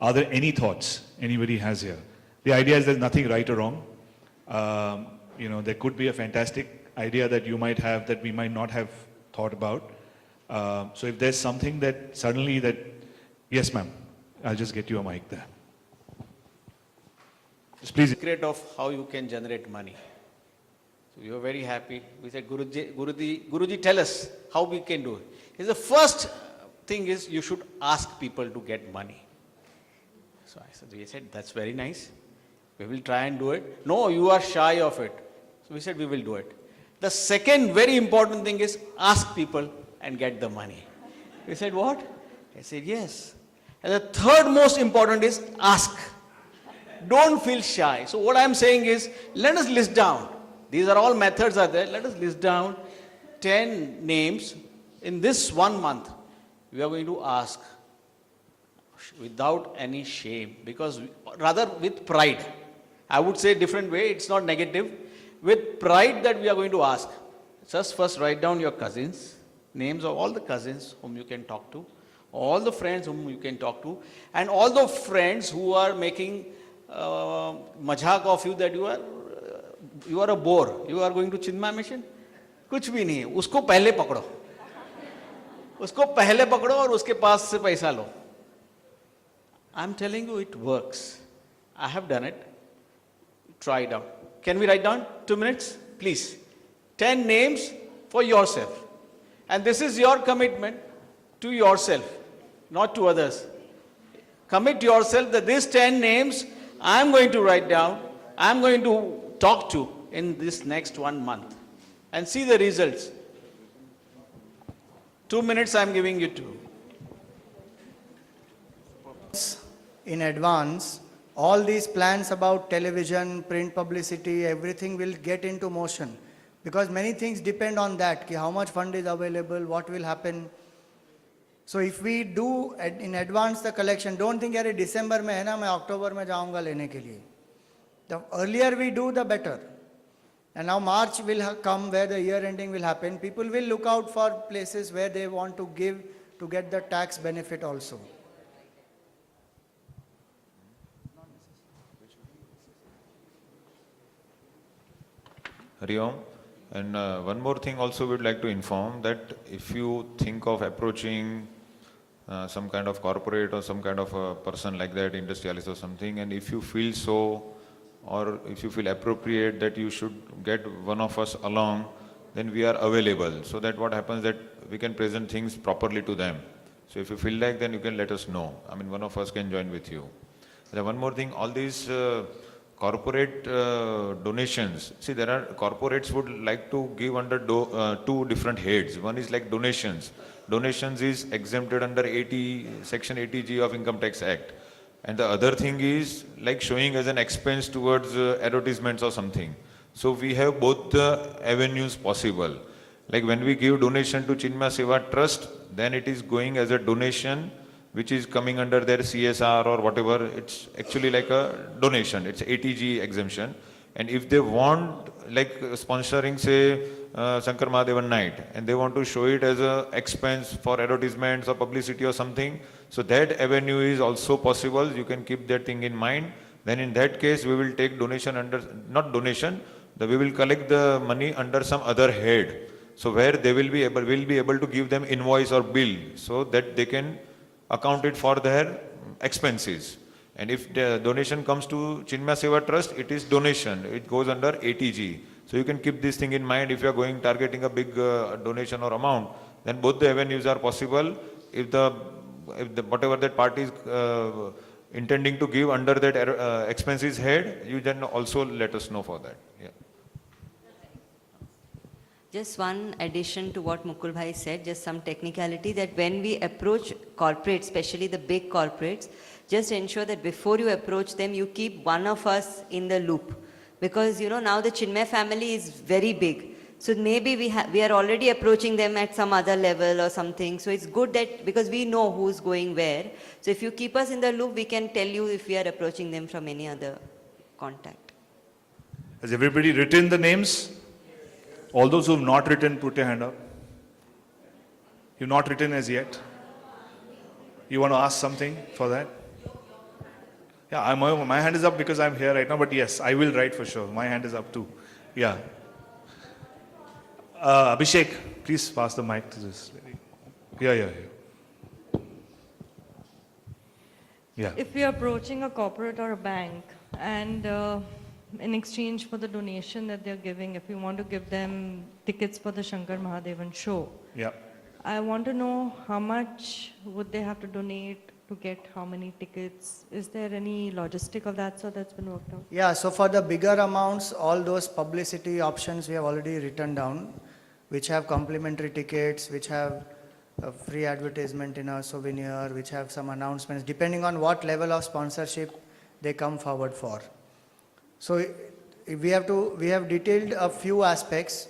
Are there any thoughts anybody has here? The idea is there's nothing right or wrong. There could be a fantastic idea that you might have that we might not have thought about. So if there's something that suddenly that, yes ma'am, I'll just get you a mic there. Just please. Secret of how you can generate money. So we were very happy. We said, Guruji, tell us how we can do it. The first thing is you should ask people to get money. So we said, that's very nice. We will try and do it. No, you are shy of it. So we said, we will do it. The second very important thing is ask people and get the money. We said, what? I said, yes. And the third most important is ask. Don't feel shy. So what I'm saying is, let us list down. These are all methods are there. Let us list down 10 names. In this 1 month, we are going to ask without any shame, because rather with pride. I would say different way, it's not negative. With pride that we are going to ask. Just first write down your cousins, names of all the cousins whom you can talk to, all the friends whom you can talk to, and all the friends who are making majhak of you that you are a bore. You are going to Chinmay mission? कुछ भी नहीं है, उसको पहले पकड़ो, उसको पहले पकड़ो और उसके पास से पैसा लो. I'm telling you, it works. I have done it. Try it out. Can we write down 2 minutes? Please. 10 names for yourself. And this is your commitment to yourself, not to others. Commit yourself that these 10 names I'm going to write down, I'm going to talk to in this next 1 month. And see the results. 2 minutes I'm giving you to. In advance, all these plans about television, print publicity, everything will get into motion. Because many things depend on that, how much fund is available, what will happen. So if we do in advance the collection, don't think यार December में है ना, मैं October में जाऊँगा लेने के लिए. The earlier we do, the better. And now March will come where the year ending will happen. People will look out for places where they want to give to get the tax benefit also. Hari Om. And one more thing also we'd like to inform that if you think of approaching some kind of corporate or some kind of a person like that, industrialist or something, and if you feel so, or if you feel appropriate that you should get one of us along, then we are available. So that what happens that we can present things properly to them. So if you feel like, then you can let us know. I mean, one of us can join with you. And one more thing, all these corporate donations, see there are corporates would like to give under two different heads. One is like donations. Donations is exempted under section 80G of Income Tax Act. And the other thing is like showing as an expense towards advertisements or something. So we have both the avenues possible. Like when we give donation to Chinmay Seva Trust, then it is going as a donation which is coming under their CSR or whatever. It's actually like a donation. It's 80G exemption. And if they want like sponsoring say Shankar Mahadevan night and they want to show it as a expense for advertisements or publicity or something, so that avenue is also possible. You can keep that thing in mind. Then in that case we will take donation under, not donation, we will collect the money under some other head. So where they will be able to give them invoice or bill so that they can account it for their expenses. And if the donation comes to Chinmay Seva Trust, it is donation. It goes under 80G. So you can keep this thing in mind. If you are going targeting a big donation or amount, then both the avenues are possible. If whatever that party is intending to give under that expenses head, you then also let us know for that. Yeah. Just one addition to what Mukul Bhai said, just some technicality that when we approach corporates, especially the big corporates, just ensure that before you approach them, you keep one of us in the loop. Because, you know, now the Chinmay family is very big. So maybe we are already approaching them at some other level or something. So it's good that, because we know who's going where. So if you keep us in the loop, we can tell you if we are approaching them from any other contact. Has everybody written the names? All those who have not written, put your hand up. You've not written as yet? You want to ask something for that? Yeah, my hand is up because I'm here right now, but yes, I will write for sure. My hand is up too. Yeah. Abhishek, please pass the mic to this lady. Yeah. Yeah. If we are approaching a corporate or a bank and in exchange for the donation that they're giving, if we want to give them tickets for the Shankar Mahadevan show, Yeah. I want to know how much would they have to donate to get how many tickets? Is there any logistic of that sort that's been worked out? Yeah, so for the bigger amounts, all those publicity options we have already written down, which have complimentary tickets, which have a free advertisement in a souvenir, which have some announcements, depending on what level of sponsorship they come forward for. So we have detailed a few aspects.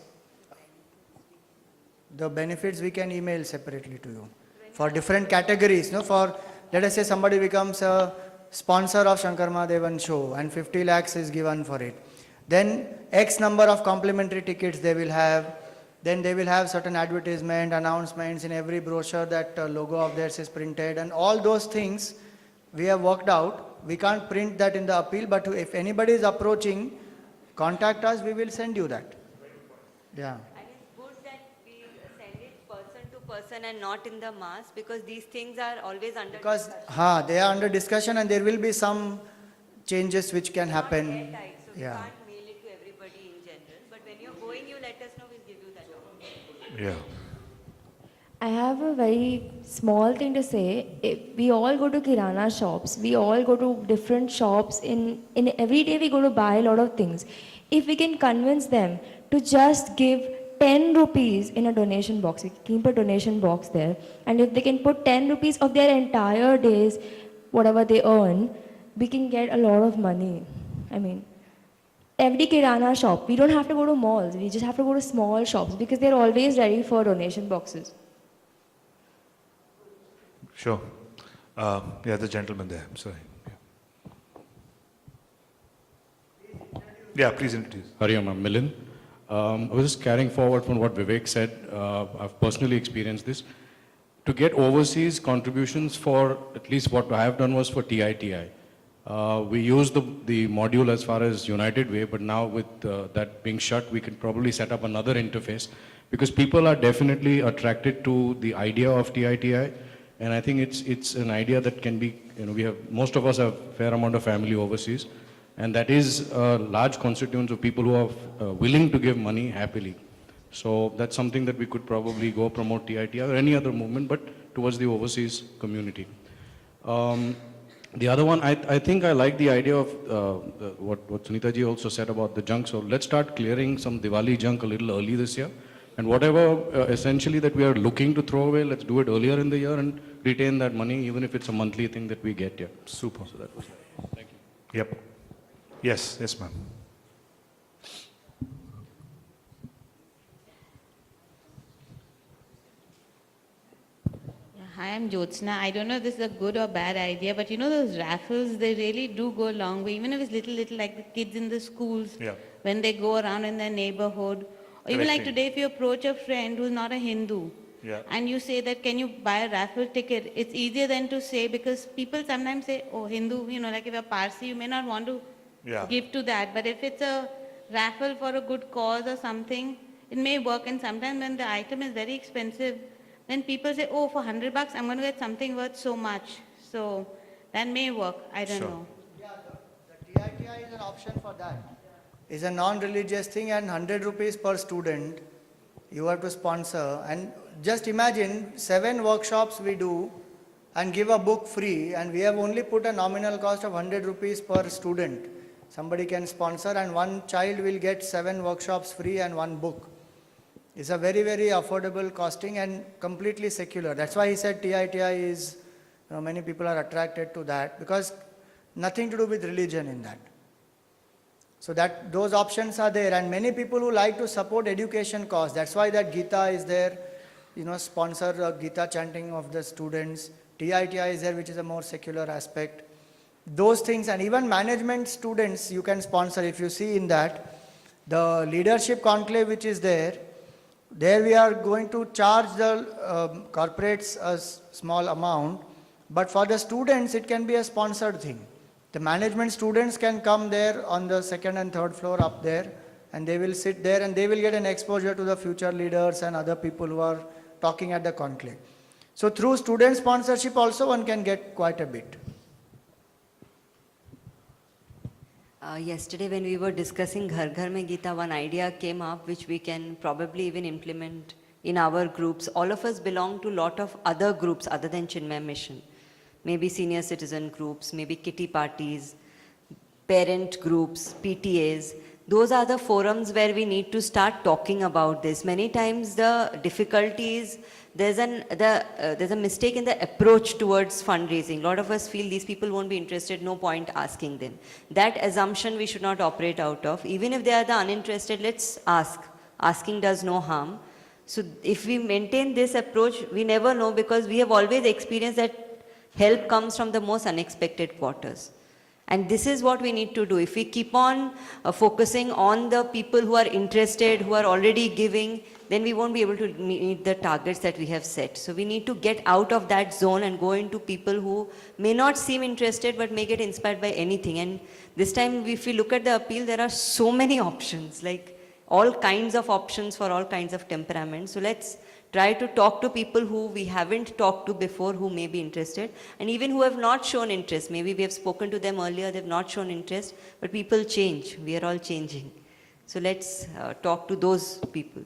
The benefits we can email separately to you for different categories. No, for let us say somebody becomes a sponsor of Shankar Mahadevan show and 50 lakhs is given for it. Then X number of complimentary tickets they will have. Then they will have certain advertisement, announcements in every brochure that logo of theirs is printed, and all those things we have worked out. We can't print that in the appeal, but if anybody is approaching, contact us, we will send you that. Yeah. And it's good that we send it person to person and not in the mass, because these things are always under Because discussion. they are under discussion and there will be some changes which can Not happen. airtight, so we Yeah. can't mail it to everybody in general. But when you're going, you let us know, we'll give you that option. Yeah. I have a very small thing to say. We all go to kirana shops. We all go to different shops. In every day we go to buy a lot of things. If we can convince them to just give 10 rupees in a donation box, we keep a donation box there, and if they can put 10 rupees of their entire days, whatever they earn, we can get a lot of money. I mean, every kirana shop, we don't have to go to malls. We just have to go to small shops because they're always ready for donation boxes. Sure. Yeah, the gentleman there. I'm sorry. Yeah, please introduce. Hariom, I'm Milind. I was just carrying forward from what Vivek said. I've personally experienced this. To get overseas contributions for, at least what I have done was for TITI. We use the module as far as United Way, but now with that being shut, we can probably set up another interface, because people are definitely attracted to the idea of TITI. And I think it's an idea that can be, most of us have a fair amount of family overseas, and that is a large constituents of people who are willing to give money happily. So that's something that we could probably go promote TITI or any other movement, but towards the overseas community. The other one, I think I like the idea of what Sunita ji also said about the junk. So let's start clearing some Diwali junk a little early this year. And whatever essentially that we are looking to throw away, let's do it earlier in the year and retain that money, even if it's a monthly thing that we get here. Super. So that was that. Thank you. Yep. Yes, ma'am. Hi, I'm Jyotsna. I don't know if this is a good or bad idea, but you know those raffles, they really do go a long way. Even if it's little, like the kids in the schools, Yeah. when they go around in their neighborhood. Or even like Correctly. today, if you approach a friend who's not a Hindu, Yeah. and you say that, can you buy a raffle ticket? It's easier than to say, because people sometimes say, oh, Hindu, like if you're Parsi, you may not want to Yeah. give to that. But if it's a raffle for a good cause or something, it may work. And sometimes when the item is very expensive, then people say, oh, for $100, I'm going to get something worth so much. So that may work. I don't Sure. know. Yeah, the TITI is an option for that. It's a non-religious thing, and 100 rupees per student you have to sponsor. And just imagine 7 workshops we do and give a book free, and we have only put a nominal cost of 100 rupees per student. Somebody can sponsor, and one child will get 7 workshops free and 1 book. It's a very, very affordable costing and completely secular. That's why he said TITI is, many people are attracted to that, because nothing to do with religion in that. So that those options are there, and many people who like to support education cause. That's why that Gita is there, sponsor Gita chanting of the students. TITI is there, which is a more secular aspect. Those things, and even management students you can sponsor. If you see in that, the leadership conclave which is there we are going to charge the corporates a small amount, but for the students it can be a sponsored thing. The management students can come there on the second and third floor up there, and they will sit there and they will get an exposure to the future leaders and other people who are talking at the conclave. So through student sponsorship also one can get quite a bit. Yesterday, when we were discussing Ghar Ghar Mein Gita, one idea came up which we can probably even implement in our groups. All of us belong to a lot of other groups other than Chinmay Mission. Maybe senior citizen groups, maybe kitty parties, parent groups, PTAs. Those are the forums where we need to start talking about this. Many times the difficulty is there's a mistake in the approach towards fundraising. A lot of us feel these people won't be interested, no point asking them. That assumption we should not operate out of. Even if they are the uninterested, let's ask. Asking does no harm. So if we maintain this approach, we never know, because we have always experienced that help comes from the most unexpected quarters. And this is what we need to do. If we keep on focusing on the people who are interested, who are already giving, then we won't be able to meet the targets that we have set. So we need to get out of that zone and go into people who may not seem interested but may get inspired by anything. And this time, if we look at the appeal, there are so many options, like all kinds of options for all kinds of temperaments. So let's try to talk to people who we haven't talked to before, who may be interested, and even who have not shown interest. Maybe we have spoken to them earlier, they have not shown interest, but people change. We are all changing. So let's talk to those people.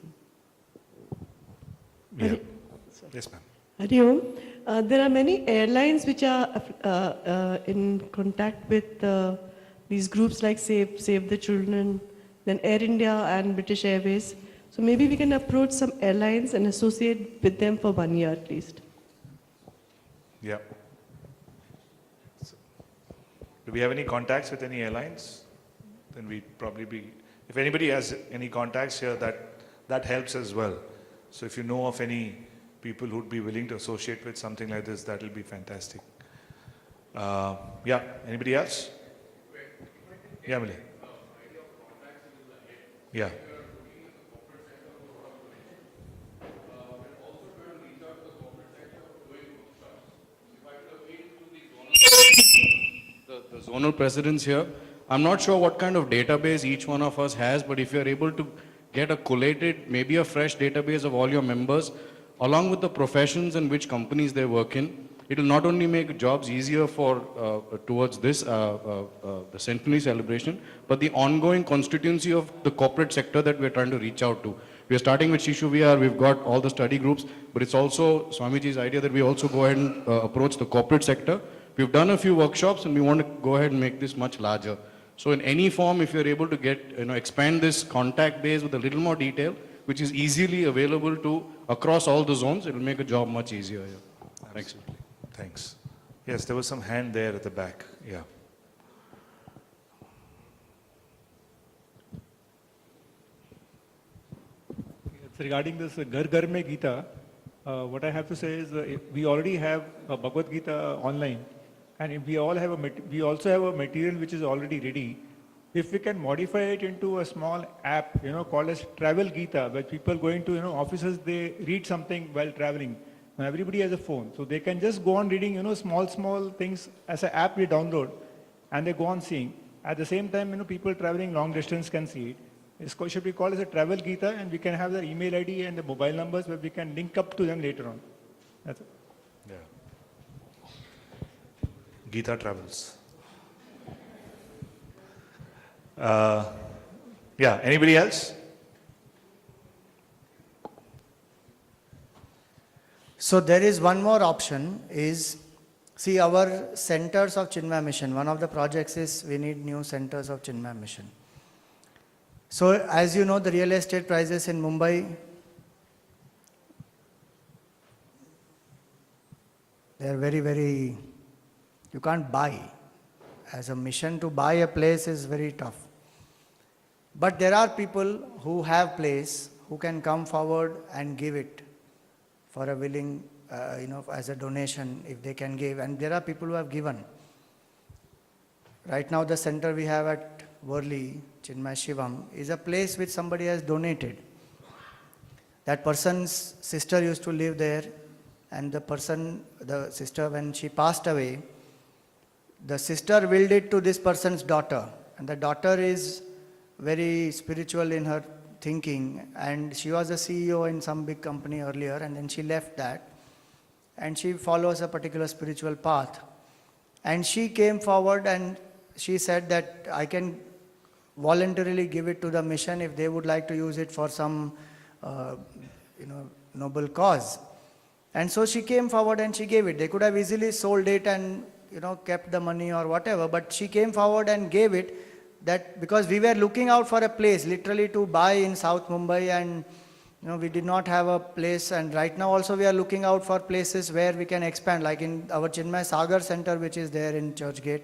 Yeah. Yes, ma'am. Hari Om. There are many airlines which are in contact with these groups like Save the Children, then Air India and British Airways. So maybe we can approach some airlines and associate with them for 1 year at least. Yeah. So, do we have any contacts with any airlines? Then we'd probably be, if anybody has any contacts here, that helps as well. So if you know of any people who'd be willing to associate with something like this, that will be fantastic. Yeah, anybody else? Yeah, Millie. Yeah. The zonal presidents here, I'm not sure what kind of database each one of us has, but if you're able to get a collated, maybe a fresh database of all your members, along with the professions and which companies they work in, it will not only make jobs easier for towards this, the centenary celebration, but the ongoing constituency of the corporate sector that we're trying to reach out to. We are starting with Shishu Vihar, we've got all the study groups, but it's also Swamiji's idea that we also go ahead and approach the corporate sector. We've done a few workshops and we want to go ahead and make this much larger. So in any form, if you're able to get, expand this contact base with a little more detail, which is easily available to across all the zones, it will make a job much easier. Yeah. Thanks. Thanks. Yes, there was some hand there at the back. Yeah. It's regarding this Ghar Ghar Mein Gita, what I have to say is we already have Bhagavad Gita online, and we also have a material which is already ready. If we can modify it into a small app, called as Travel Gita, where people going to, offices, they read something while traveling. Now everybody has a phone, so they can just go on reading, small things as an app we download, and they go on seeing. At the same time, people traveling long distance can see it. It should be called as a Travel Gita, and we can have their email ID and the mobile numbers where we can link up to them later on. That's it. Yeah. Gita Travels. Yeah, anybody else? So there is one more option is, see our centers of Chinmay Mission. One of the projects is we need new centers of Chinmay Mission. So as you know, the real estate prices in Mumbai, they are very, very, you can't buy. As a mission to buy a place is very tough. But there are people who have place, who can come forward and give it for a willing, as a donation, if they can give. And there are people who have given. Right now the center we have at Worli, Chinmay Shivam, is a place which somebody has donated. That person's sister used to live there, and the sister, when she passed away, the sister willed it to this person's daughter, and the daughter is very spiritual in her thinking, and she was a CEO in some big company earlier, and then she left that, and she follows a particular spiritual path. And she came forward and she said that I can voluntarily give it to the mission if they would like to use it for some, noble cause. And so she came forward and she gave it. They could have easily sold it and, kept the money or whatever, but she came forward and gave it, that because we were looking out for a place literally to buy in South Mumbai, and we did not have a place, and right now also we are looking out for places where we can expand, like in our Chinmay Sagar Center, which is there in Churchgate.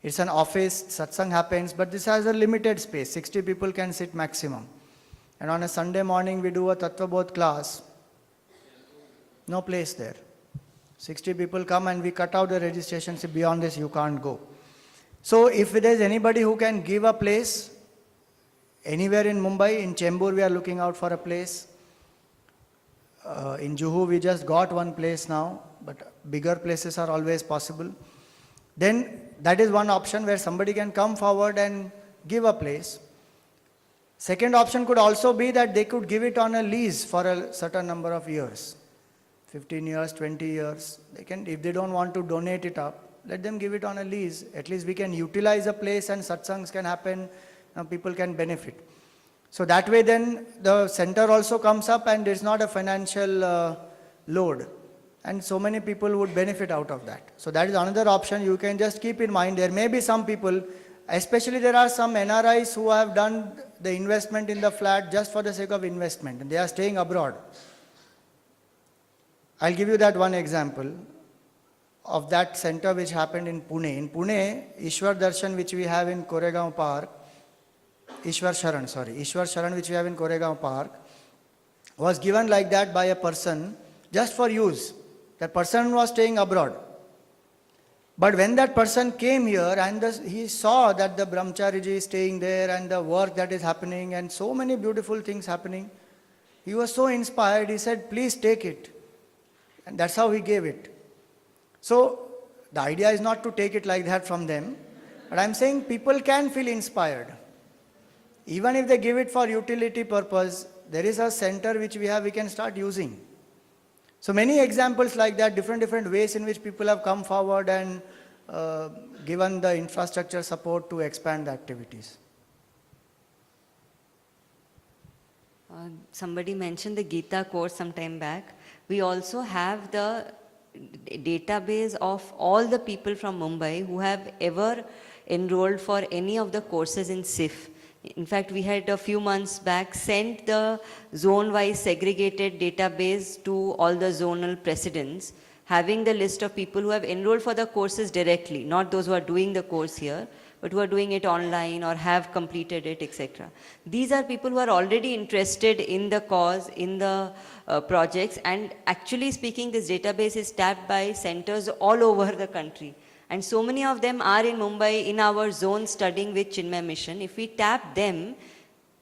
It's an office, satsang happens, but this has a limited space, 60 people can sit maximum. And on a Sunday morning we do a Tattva Bodh class, no place there. 60 people come and we cut out the registration, say beyond this you can't go. So if there is anybody who can give a place, anywhere in Mumbai, in Chembur we are looking out for a place. In Juhu we just got one place now, but bigger places are always possible. Then that is one option where somebody can come forward and give a place. Second option could also be that they could give it on a lease for a certain number of years. 15 years, 20 years. They can, if they don't want to donate it up, let them give it on a lease. At least we can utilize a place and satsangs can happen, people can benefit. So that way then the center also comes up and there's not a financial load. And so many people would benefit out of that. So that is another option you can just keep in mind. There may be some people, especially there are some NRIs who have done the investment in the flat just for the sake of investment, and they are staying abroad. I'll give you that one example of that center which happened in Pune. In Pune, Ishwar Darshan, which we have in Koregaon Park, Ishwar Sharan, which we have in Koregaon Park, was given like that by a person just for use. That person was staying abroad. But when that person came here and he saw that the Brahmachariji is staying there and the work that is happening and so many beautiful things happening, he was so inspired, he said, please take it. And that's how he gave it. So the idea is not to take it like that from them, but I'm saying people can feel inspired. Even if they give it for utility purpose, there is a center which we have, we can start using. So many examples like that, different ways in which people have come forward and given the infrastructure support to expand the activities. Somebody mentioned the Gita course some time back. We also have the database of all the people from Mumbai who have ever enrolled for any of the courses in SIF. In fact, we had a few months back sent the zone-wise segregated database to all the zonal presidents, having the list of people who have enrolled for the courses directly, not those who are doing the course here, but who are doing it online or have completed it, etc. These are people who are already interested in the cause, in the projects, and actually speaking, this database is tapped by centers all over the country. And so many of them are in Mumbai, in our zone, studying with Chinmay Mission. If we tap them,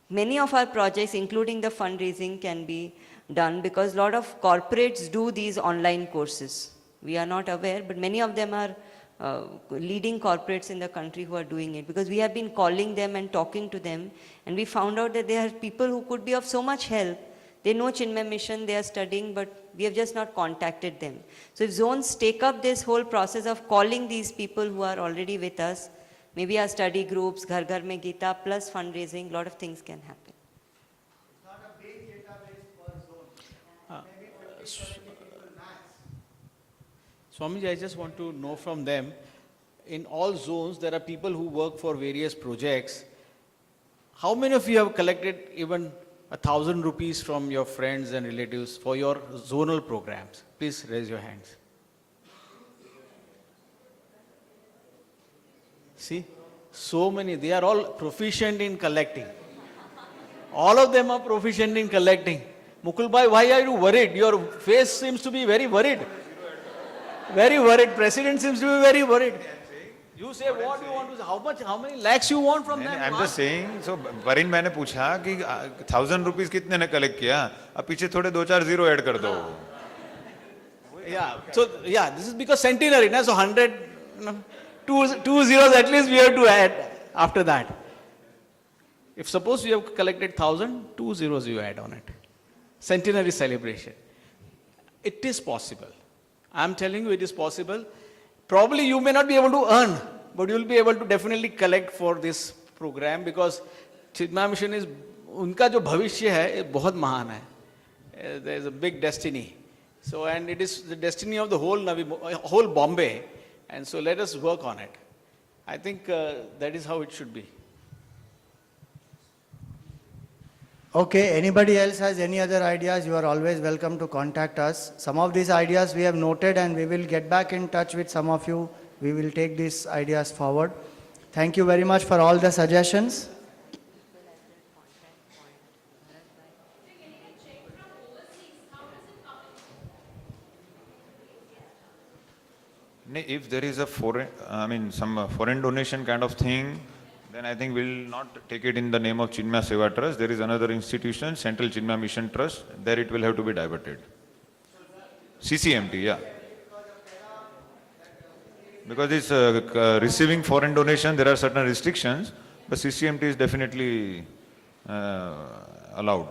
many of our projects, including the fundraising, can be done, because a lot of corporates do these online courses. We are not aware, but many of them are leading corporates in the country who are doing it, because we have been calling them and talking to them, and we found out that they are people who could be of so much help. They know Chinmay Mission, they are studying, but we have just not contacted them. So if zones take up this whole process of calling these people who are already with us, maybe our study groups, Ghar Ghar Mein Gita, plus fundraising, a lot of things can happen. It's not a big database per zone. Maybe for critical mass. Swamiji, I just want to know from them, in all zones there are people who work for various projects. How many of you have collected even 1,000 rupees from your friends and relatives for your zonal programs? Please raise your hands. See, so many, they are all proficient in collecting. All of them are proficient in collecting. Mukul bhai, why are you worried? Your face seems to be very worried. Very worried. President seems to be very worried. You say what you want to say. How many lakhs you want from them? I'm just saying, so Varin मैंने पूछा कि 1,000 rupees कितने ने collect किया? अब पीछे थोड़े 2-4 zero add कर दो. Yeah, so yeah, this is because centenary, na? So 100, two zeros at least we have to add after that. If suppose you have collected 1,000, 2 zeros you add on it. Centenary celebration. It is possible. I'm telling you it is possible. Probably you may not be able to earn, but you will be able to definitely collect for this program because Chidma Mission is, उनका जो भविष्य है ये बहुत महान है. There is a big destiny. So, and it is the destiny of the whole Bombay. And so let us work on it. I think that is how it should be. Okay, anybody else has any other ideas, you are always welcome to contact us. Some of these ideas we have noted and we will get back in touch with some of you. We will take these ideas forward. Thank you very much for all the suggestions. If there is a foreign, some foreign donation kind of thing, then I think we'll not take it in the name of Chinmaya Seva Trust. There is another institution, Central Chinmaya Mission Trust. There it will have to be diverted. CCMT, yeah. Because it's receiving foreign donation, there are certain restrictions, but CCMT is definitely allowed.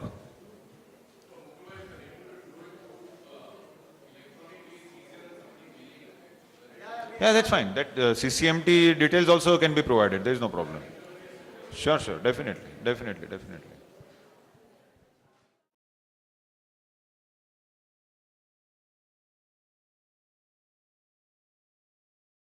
Yeah, that's fine. That CCMT details also can be provided. There is no problem. Sure, definitely.